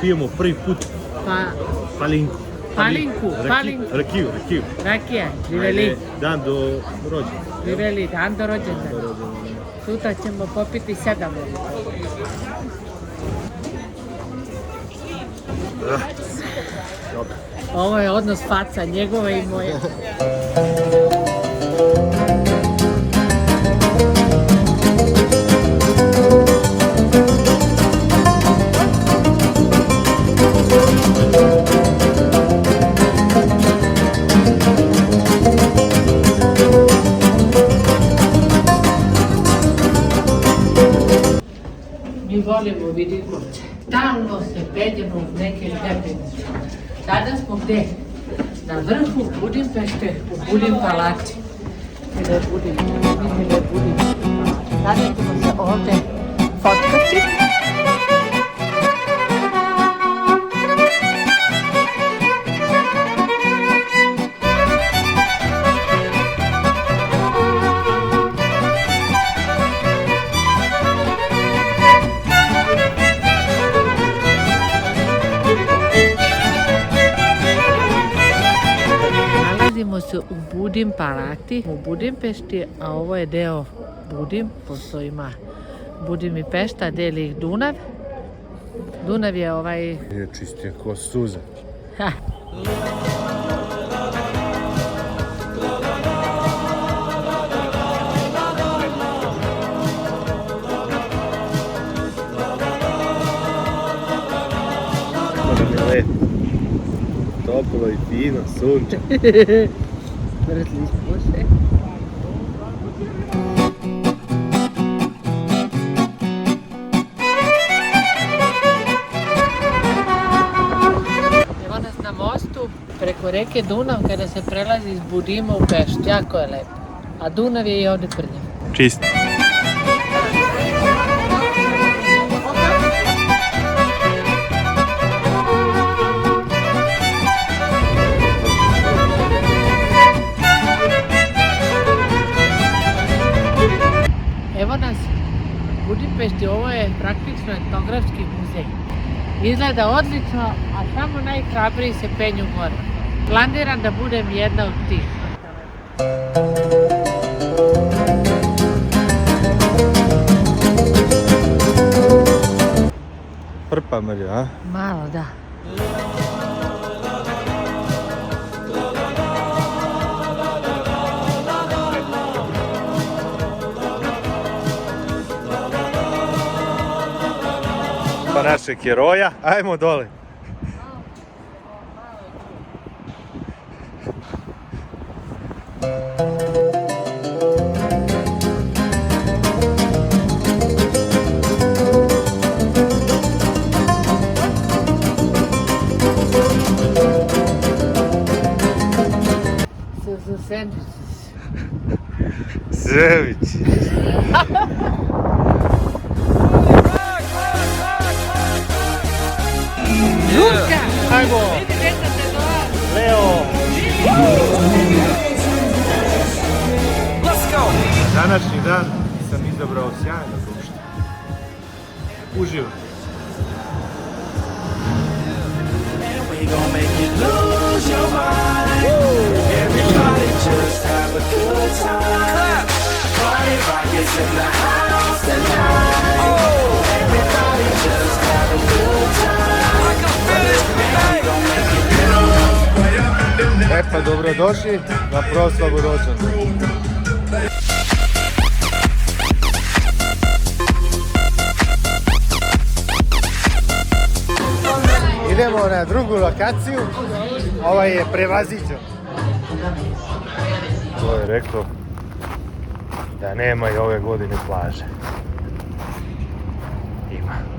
pijemo prvi put palinku. Palinku. Rakiju. Rakija, živeli. Dan do rođena. Živeli, dan do rođena. Sutra ćemo popiti 7. Ovo je odnos faca, njegova i moja. Mi volimo Vidikovce. Stalno se penjemo u neke stepenice. Sada smo gde? Na vrhu Budimpešte, u Budim palati. Sada ćemo se ovde fotkati. Nalazimo se u Budim palati, u Budimpešti, a ovo je deo Budim, pošto ima Budim i Pešta, deli ih Dunav. Dunav je Je čistije ko suza. Ha. Toplo i fino, sunče. Mrzli smo se. Evo nas na mostu preko reke Dunav kada se prelazi iz Budima u Peštu. Jako je lepo. A Dunav je i ovde prljav. Čist. Evo nas u Budimpešti, ovo je praktično etnografski muzej. Izgleda odlično, a samo najhrabriji se penju gore. Planiram da budem jedna od tih. Prpa mrlja, a? Malo, da. Pa našeg heroja, ajmo dole. Zević. Luka! Ajmo! Leo! Današnji dan sam izabrao sjajno društvo. Uživam. Everybody just have a good time. Party rockets in the house tonight. Everybody just have a good time. We gon' make it good. Pa dobrodošli na proslavu rođendana. Idemo na drugu lokaciju, ovaj je prevaziđen. To je rekao da nema i ove godine plaže. Ima.